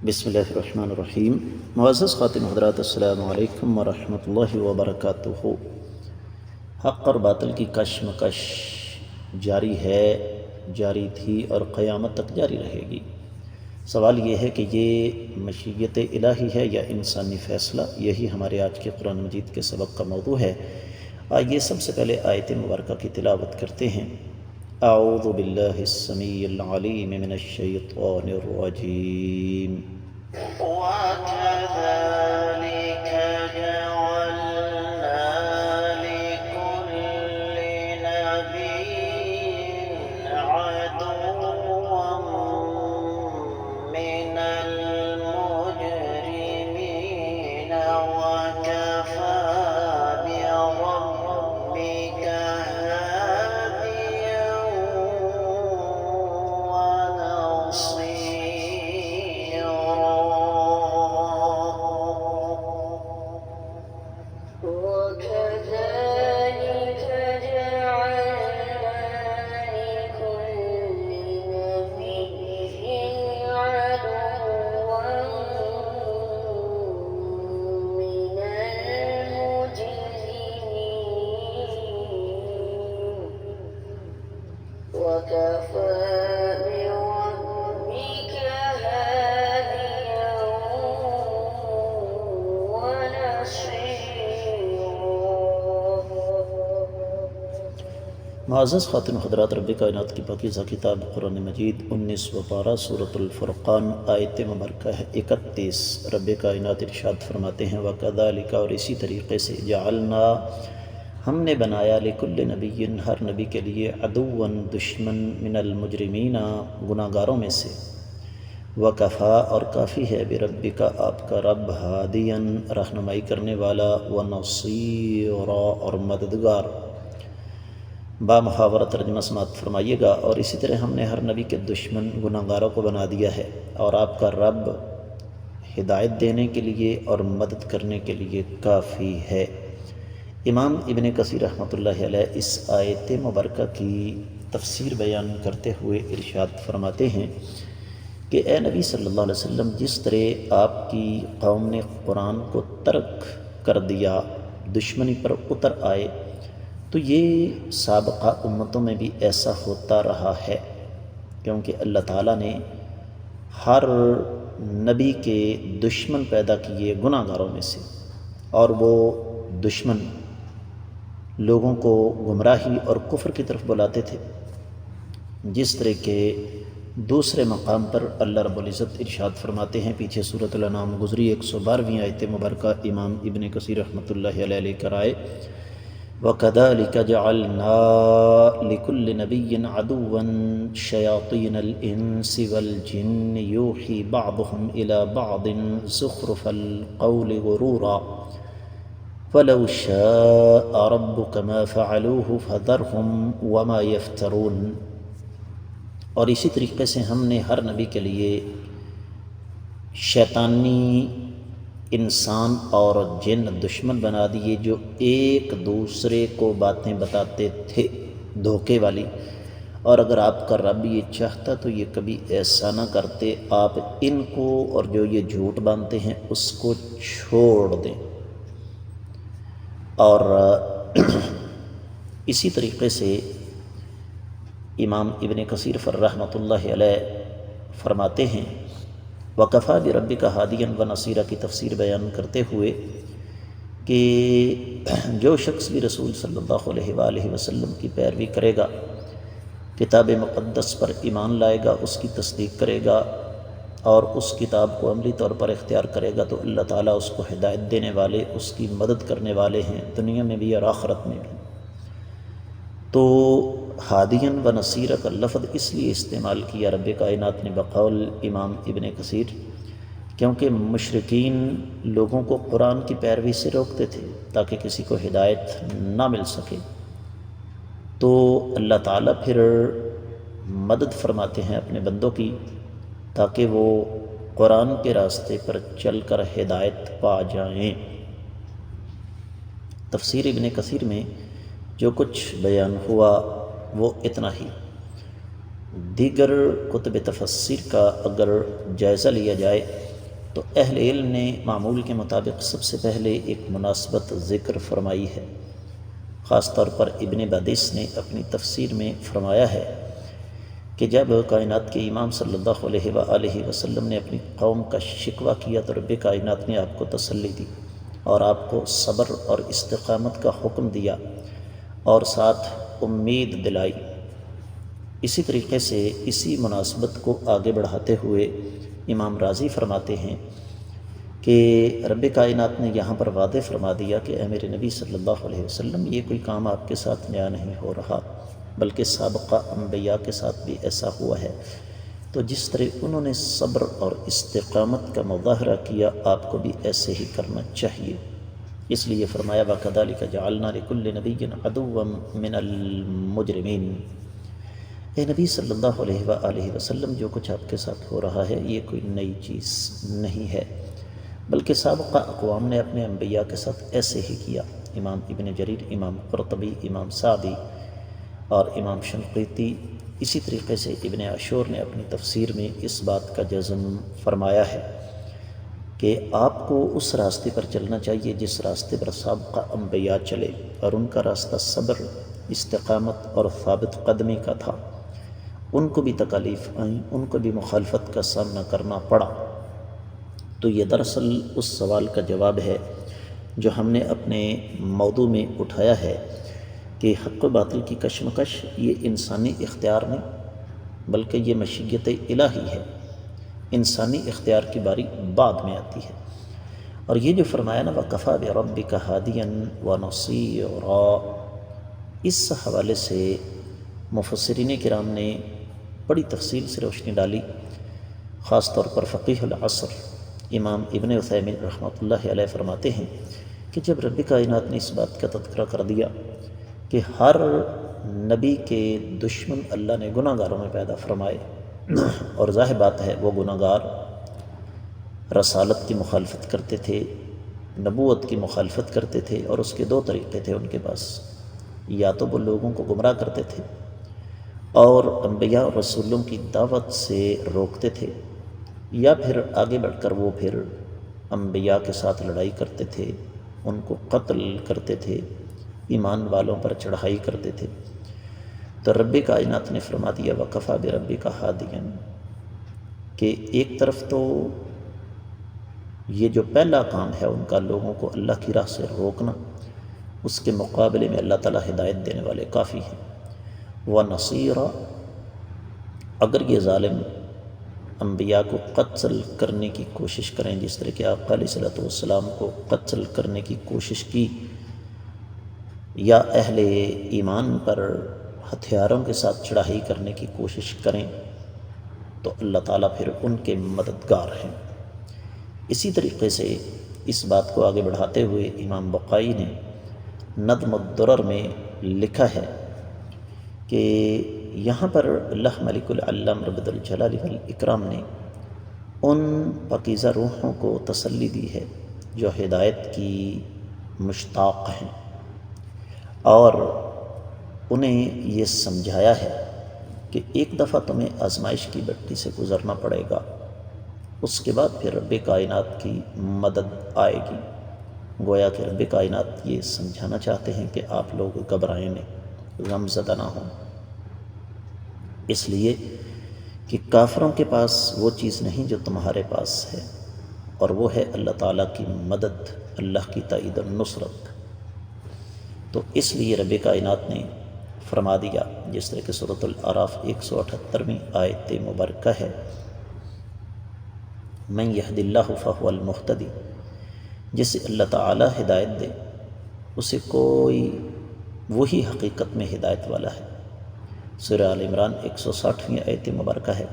بسم اللہ الرحمن الرحیم۔ معزز خواتین حضرات، السلام علیکم ورحمۃ اللہ وبرکاتہ۔ حق اور باطل کی کشمکش جاری ہے، جاری تھی اور قیامت تک جاری رہے گی۔ سوال یہ ہے کہ یہ مشیت الہی ہے یا انسانی فیصلہ؟ یہی ہمارے آج کے قرآن مجید کے سبق کا موضوع ہے۔ آئیے سب سے پہلے آیت مبارکہ کی تلاوت کرتے ہیں۔ اعوذ باللہ السمیع العلیم من الشیطان الرجیم۔ وَكَذَلِكَ جَعَلْنَا لِكُلِّ نَبِيٍّ عَدُوًّا مِّنَ الْمُجْرِمِينَ وَكَفَىٰ بِرَبِّكَ هَادِيًا وَنَصِيرًا۔ وَكَذَلِكَ جَعَلْنَا لِكُلِّ نَبِيٍّ عَدُوًّا مِّنَ الْمُجْرِمِينَ وَكَفَىٰ بِرَبِّكَ هَادِيًا وَنَصِيرًا۔ معزز خواتین حضرات، رب کائنات کی پاکیزہ کتاب قرآن مجید 19واں پارہ سورۃ الفرقان آیت مبارکہ ہے 31۔ رب کائنات ارشاد فرماتے ہیں وَكَذَلِكَ، اور اسی طریقے سے جعلنا، ہم نے بنایا لکل نبی، ہر نبی کے لیے عدواً دشمن، من المجرمین، گناہ گاروں میں سے، وکفا، اور کافی ہے، بربک، آپ کا رب، ہادیاً، رہنمائی کرنے والا، ونصیرا، اور مددگار۔ با محاورہ ترجمہ سماعت فرمائیے گا۔ اور اسی طرح ہم نے ہر نبی کے دشمن گناہ گاروں کو بنا دیا ہے، اور آپ کا رب ہدایت دینے کے لیے اور مدد کرنے کے لیے کافی ہے۔ امام ابن کثیر رحمۃ اللہ علیہ اس آیت مبارکہ کی تفسیر بیان کرتے ہوئے ارشاد فرماتے ہیں کہ اے نبی صلی اللہ علیہ وسلم، جس طرح آپ کی قوم نے قرآن کو ترک کر دیا، دشمنی پر اتر آئے، تو یہ سابقہ امتوں میں بھی ایسا ہوتا رہا ہے، کیونکہ اللہ تعالیٰ نے ہر نبی کے دشمن پیدا کیے گناہ گاروں میں سے، اور وہ دشمن لوگوں کو گمراہی اور کفر کی طرف بلاتے تھے، جس طرح کے دوسرے مقام پر اللہ رب العزت ارشاد فرماتے ہیں، پیچھے سورۃ الانعام گزری 112ویں آیت مبارکہ امام ابن کثیر رحمۃ اللہ علیہ لے کر آئے، وَكَذَلِكَ جَعَلْنَا لِكُلِّ نَبِيٍّ عَدُوًّا شَيَاطِينَ الْإِنسِ وَالْجِنِّ يُوحِي بَعْضُهُمْ إِلَى بَعْضٍ زُخْرُفَ الْقَوْلِ غُرُورًا وَلَوْ شَاءَ رَبُّكَ مَا فَعَلُوهُ فَذَرْهُمْ وَمَا يَفْتَرُونَ۔ اور اسی طریقے سے ہم نے ہر نبی کے لیے شیطانی انسان اور جن دشمن بنا دیے، جو ایک دوسرے کو باتیں بتاتے تھے دھوکے والی، اور اگر آپ کا رب یہ چاہتا تو یہ کبھی ایسا نہ کرتے، آپ ان کو اور جو یہ جھوٹ باندھتے ہیں اس کو چھوڑ دیں۔ اور اسی طریقے سے امام ابن کثیر رحمۃ اللہ علیہ فرماتے ہیں وَكَفَىٰ بِرَبِّكَ هَادِيًا وَنَصِيرًا کی تفسیر بیان کرتے ہوئے کہ جو شخص بھی رسول صلی اللہ علیہ وآلہ وسلم کی پیروی کرے گا، کتاب مقدس پر ایمان لائے گا، اس کی تصدیق کرے گا اور اس کتاب کو عملی طور پر اختیار کرے گا، تو اللہ تعالیٰ اس کو ہدایت دینے والے، اس کی مدد کرنے والے ہیں، دنیا میں بھی اور آخرت میں بھی۔ تو ہادیاً و نصیرہ کا لفظ اس لیے استعمال کیا رب کائنات نے بقول امام ابن کثیر، کیونکہ مشرکین لوگوں کو قرآن کی پیروی سے روکتے تھے تاکہ کسی کو ہدایت نہ مل سکے، تو اللہ تعالیٰ پھر مدد فرماتے ہیں اپنے بندوں کی تاکہ وہ قرآن کے راستے پر چل کر ہدایت پا جائیں۔ تفسیر ابن کثیر میں جو کچھ بیان ہوا وہ اتنا ہی۔ دیگر کتب تفسیر کا اگر جائزہ لیا جائے تو اہل علم نے معمول کے مطابق سب سے پہلے ایک مناسبت ذکر فرمائی ہے۔ خاص طور پر ابن بادس نے اپنی تفسیر میں فرمایا ہے کہ جب کائنات کے امام صلی اللہ علیہ وآلہ وسلم نے اپنی قوم کا شکوہ کیا تو رب کائنات نے آپ کو تسلی دی اور آپ کو صبر اور استقامت کا حکم دیا اور ساتھ امید دلائی۔ اسی طریقے سے اسی مناسبت کو آگے بڑھاتے ہوئے امام راضی فرماتے ہیں کہ رب کائنات نے یہاں پر واضح فرما دیا کہ اے میرے نبی صلی اللہ علیہ وسلم، یہ کوئی کام آپ کے ساتھ نیا نہیں ہو رہا، بلکہ سابقہ انبیاء کے ساتھ بھی ایسا ہوا ہے۔ تو جس طرح انہوں نے صبر اور استقامت کا مظاہرہ کیا، آپ کو بھی ایسے ہی کرنا چاہیے۔ اس لیے فرمایا وَكَذَلِكَ جَعَلْنَا لِكُلِّ نَبِيٍّ عَدُوًّا مِّنَ الْمُجْرِمِينَ۔ اے نبی صلی اللہ علیہ وآلہ وسلم، جو کچھ آپ کے ساتھ ہو رہا ہے یہ کوئی نئی چیز نہیں ہے، بلکہ سابقہ اقوام نے اپنے انبیاء کے ساتھ ایسے ہی کیا۔ امام ابن جریر، امام قرطبی، امام سعدی اور امام شنقیطی، اسی طریقے سے ابن عاشور نے اپنی تفسیر میں اس بات کا جزم فرمایا ہے کہ آپ کو اس راستے پر چلنا چاہیے جس راستے پر سابقہ انبیاء چلے، اور ان کا راستہ صبر، استقامت اور ثابت قدمی کا تھا۔ ان کو بھی تکالیف آئیں، ان کو بھی مخالفت کا سامنا کرنا پڑا۔ تو یہ دراصل اس سوال کا جواب ہے جو ہم نے اپنے موضوع میں اٹھایا ہے کہ حق و باطل کی کشمکش یہ انسانی اختیار نہیں، بلکہ یہ مشیت الہی ہے۔ انسانی اختیار کی باری بعد میں آتی ہے۔ اور یہ جو فرمایا نا وَكَفَى بِرَبِّكَ هَادِيًا وَنَصِيرًا، اس حوالے سے مفسرین کرام نے بڑی تفصیل سے روشنی ڈالی۔ خاص طور پر فقیہ العصر امام ابن عثیمین رحمۃ اللہ علیہ فرماتے ہیں کہ جب رب کائنات نے اس بات کا تذکرہ کر دیا کہ ہر نبی کے دشمن اللہ نے گناہ گاروں میں پیدا فرمائے، اور ظاہر بات ہے وہ گناہ گار رسالت کی مخالفت کرتے تھے، نبوت کی مخالفت کرتے تھے، اور اس کے دو طریقے تھے ان کے پاس، یا تو وہ لوگوں کو گمراہ کرتے تھے اور انبیاء اور رسولوں کی دعوت سے روکتے تھے، یا پھر آگے بڑھ کر وہ پھر انبیاء کے ساتھ لڑائی کرتے تھے، ان کو قتل کرتے تھے، ایمان والوں پر چڑھائی کرتے تھے۔ تو رب کائنات نے فرما دیا وَكَفَى بِرَبِّكَ هَادِيًا، کہ ایک طرف تو یہ جو پہلا کام ہے ان کا لوگوں کو اللہ کی راہ سے روکنا، اس کے مقابلے میں اللہ تعالیٰ ہدایت دینے والے کافی ہیں۔ وَنَصِيرًا، اگر یہ ظالم انبیاء کو قتل کرنے کی کوشش کریں، جس طرح کہ آقا علیہ الصلوۃ والسلام کو قتل کرنے کی کوشش کی، یا اہل ایمان پر ہتھیاروں کے ساتھ چڑھائی کرنے کی کوشش کریں، تو اللہ تعالیٰ پھر ان کے مددگار ہیں۔ اسی طریقے سے اس بات کو آگے بڑھاتے ہوئے امام بقائی نے نظم الدرر میں لکھا ہے کہ یہاں پر اللہ ملک العلام رب الجلال والاکرام نے ان پاکیزہ روحوں کو تسلی دی ہے جو ہدایت کی مشتاق ہیں، اور انہیں یہ سمجھایا ہے کہ ایک دفعہ تمہیں آزمائش کی بٹی سے گزرنا پڑے گا، اس کے بعد پھر رب کائنات کی مدد آئے گی۔ گویا کہ رب کائنات یہ سمجھانا چاہتے ہیں کہ آپ لوگ گھبرائیں نہیں، غم زدہ نہ ہوں، اس لیے کہ کافروں کے پاس وہ چیز نہیں جو تمہارے پاس ہے، اور وہ ہے اللہ تعالیٰ کی مدد، اللہ کی تائید و نصرت۔ تو اس لیے رب کائنات نے فرما دیا، جس طرح کہ سورۃ الاعراف 178ویں آیت مبارکہ ہے، من یہد اللہ فہو المہتدی، جسے اللہ تعالیٰ ہدایت دے اسے کوئی وہی حقیقت میں ہدایت والا ہے۔ سورہ آل عمران 160ویں آیت مبارکہ ہے،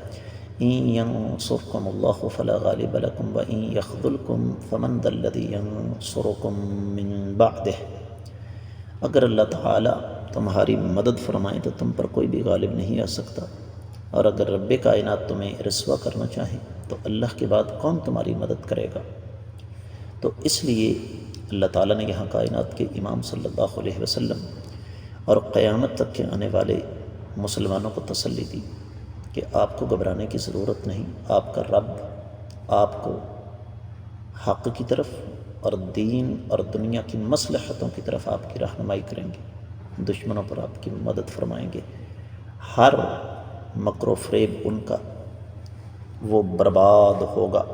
ان ینصرکم اللہ فلا غالب لکم وان یخذلکم فمن ذا الذی ینصرکم من بعدہ، اگر اللہ تعالیٰ تمہاری مدد فرمائیں تو تم پر کوئی بھی غالب نہیں آ سکتا، اور اگر رب کائنات تمہیں رسوا کرنا چاہیں تو اللہ کے بعد کون تمہاری مدد کرے گا۔ تو اس لیے اللہ تعالیٰ نے یہاں کائنات کے امام صلی اللہ علیہ وسلم اور قیامت تک کے آنے والے مسلمانوں کو تسلی دی کہ آپ کو گھبرانے کی ضرورت نہیں، آپ کا رب آپ کو حق کی طرف اور دین اور دنیا کی مصلحتوں کی طرف آپ کی رہنمائی کریں گے، دشمنوں پر آپ کی مدد فرمائیں گے، ہر مکر و فریب ان کا وہ برباد ہوگا،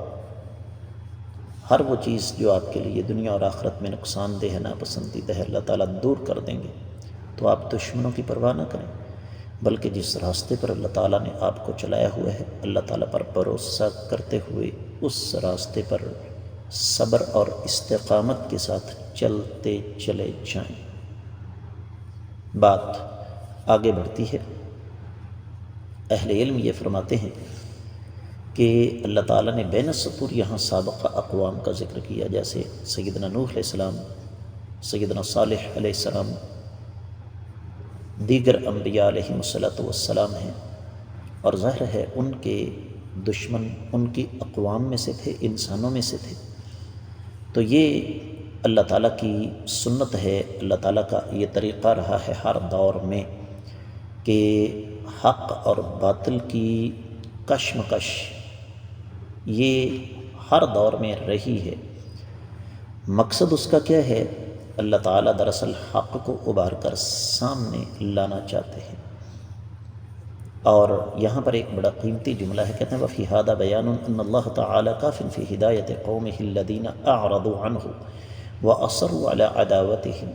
ہر وہ چیز جو آپ کے لیے دنیا اور آخرت میں نقصان دہ ہے، ناپسندیدہ ہے، اللہ تعالیٰ دور کر دیں گے۔ تو آپ دشمنوں کی پرواہ نہ کریں، بلکہ جس راستے پر اللہ تعالیٰ نے آپ کو چلایا ہوا ہے، اللہ تعالیٰ پر بھروسہ کرتے ہوئے اس راستے پر صبر اور استقامت کے ساتھ چلتے چلے جائیں۔ بات آگے بڑھتی ہے، اہل علم یہ فرماتے ہیں کہ اللہ تعالیٰ نے بین السطور یہاں سابقہ اقوام کا ذکر کیا، جیسے سیدنا نوح علیہ السلام، سیدنا صالح علیہ السلام، دیگر انبیاء علیہم السلام ہیں، اور ظاہر ہے ان کے دشمن ان کی اقوام میں سے تھے، انسانوں میں سے تھے۔ تو یہ اللہ تعالیٰ کی سنت ہے، اللہ تعالیٰ کا یہ طریقہ رہا ہے ہر دور میں کہ حق اور باطل کی کشمکش یہ ہر دور میں رہی ہے۔ مقصد اس کا کیا ہے؟ اللہ تعالیٰ دراصل حق کو ابھار کر سامنے لانا چاہتے ہیں۔ اور یہاں پر ایک بڑا قیمتی جملہ ہے، کہتے ہیں وَفِي هَذَا بَيَانٌ أَنَّ اللَّهَ تَعَالَى كَافٍ فِي هِدَایَةِ قَوْمِهِ الَّذِينَ أَعْرَضُوا عَنْهُ وَأَصَرُّوا عَلَىٰ عَدَاوَتِهِمْ،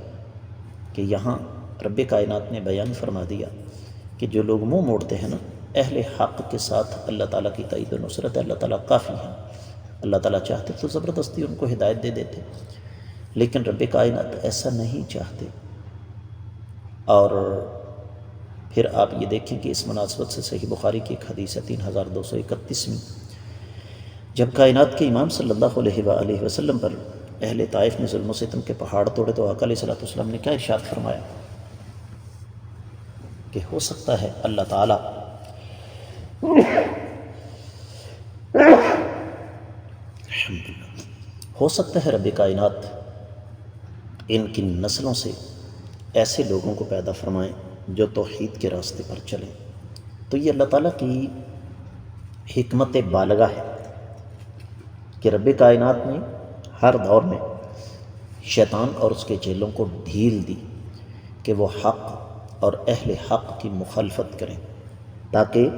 کہ یہاں رب کائنات نے بیان فرما دیا کہ جو لوگ منہ موڑتے ہیں نا اہل حق کے ساتھ، اللہ تعالیٰ کی تائید و نصرت ہے، اللہ تعالیٰ کافی ہیں۔ اللہ تعالیٰ چاہتے تو زبردستی ان کو ہدایت دے دیتے، لیکن رب کائنات ایسا نہیں چاہتے۔ اور پھر آپ یہ دیکھیں کہ اس مناسبت سے صحیح بخاری کی ایک حدیث ہے 3231 میں، جب کائنات کے امام صلی اللہ علیہ وآلہ وسلم پر اہل طائف نے ظلم و ستم کے پہاڑ توڑے تو آقا علیہ السلام نے کیا ارشاد فرمایا کہ ہو سکتا ہے اللہ تعالیٰ ہو سکتا ہے رب کائنات ان کی نسلوں سے ایسے لوگوں کو پیدا فرمائیں جو توحید کے راستے پر چلیں۔ تو یہ اللہ تعالیٰ کی حکمت بالغہ ہے کہ رب کائنات نے ہر دور میں شیطان اور اس کے چیلوں کو ڈھیل دی کہ وہ حق اور اہل حق کی مخالفت کریں، تاکہ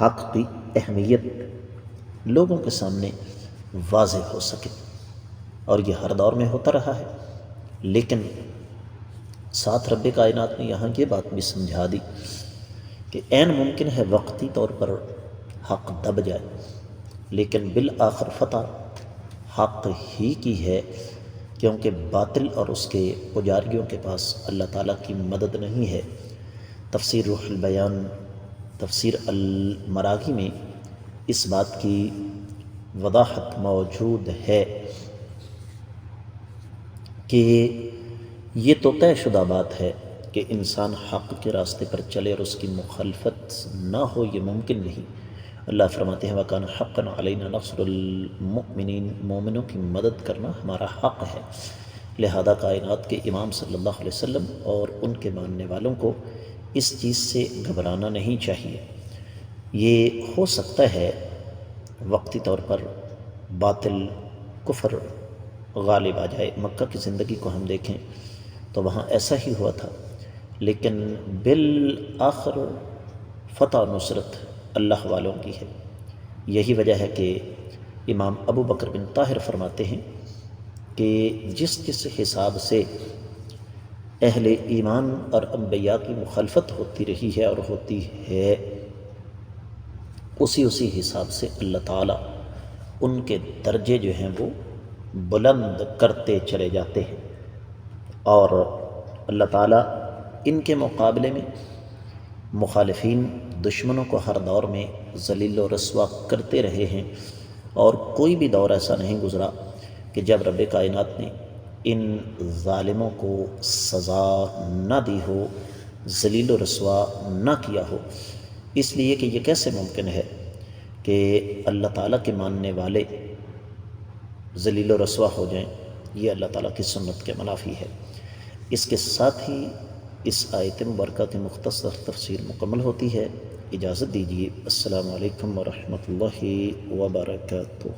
حق کی اہمیت لوگوں کے سامنے واضح ہو سکے۔ اور یہ ہر دور میں ہوتا رہا ہے، لیکن ساتھ رب کائنات نے یہاں یہ بات بھی سمجھا دی کہ عین ممکن ہے وقتی طور پر حق دب جائے، لیکن بالآخر فتح حق ہی کی ہے، کیونکہ باطل اور اس کے پجاریوں کے پاس اللہ تعالیٰ کی مدد نہیں ہے۔ تفسیر روح البیان، تفسیر المراغی میں اس بات کی وضاحت موجود ہے کہ یہ تو طے شدہ بات ہے کہ انسان حق کے راستے پر چلے اور اس کی مخالفت نہ ہو، یہ ممکن نہیں۔ اللہ فرماتے ہیں وَكَانَ حَقًّا عَلَيْنَا نَصْرُ الْمُؤْمِنِينَ، مومنوں کی مدد کرنا ہمارا حق ہے۔ لہذا کائنات کے امام صلی اللہ علیہ وسلم اور ان کے ماننے والوں کو اس چیز سے گھبرانا نہیں چاہیے۔ یہ ہو سکتا ہے وقتی طور پر باطل کفر غالب آ جائے۔ مکہ کی زندگی کو ہم دیکھیں تو وہاں ایسا ہی ہوا تھا، لیکن بالآخر فتح و نصرت اللہ والوں کی ہے۔ یہی وجہ ہے کہ امام ابو بکر بن طاہر فرماتے ہیں کہ جس جس حساب سے اہل ایمان اور انبیاء کی مخالفت ہوتی رہی ہے اور ہوتی ہے، اسی حساب سے اللہ تعالیٰ ان کے درجے جو ہیں وہ بلند کرتے چلے جاتے ہیں، اور اللہ تعالیٰ ان کے مقابلے میں مخالفین دشمنوں کو ہر دور میں ذلیل و رسوا کرتے رہے ہیں، اور کوئی بھی دور ایسا نہیں گزرا کہ جب رب کائنات نے ان ظالموں کو سزا نہ دی ہو، ذلیل و رسوا نہ کیا ہو۔ اس لیے کہ یہ کیسے ممکن ہے کہ اللہ تعالیٰ کے ماننے والے ذلیل و رسوا ہو جائیں؟ یہ اللہ تعالیٰ کی سنت کے منافی ہے۔ اس کے ساتھ ہی اس آیت مبارکہ کی مختصر تفسیر مکمل ہوتی ہے۔ اجازت دیجیے، السلام علیکم ورحمۃ اللہ وبرکاتہ۔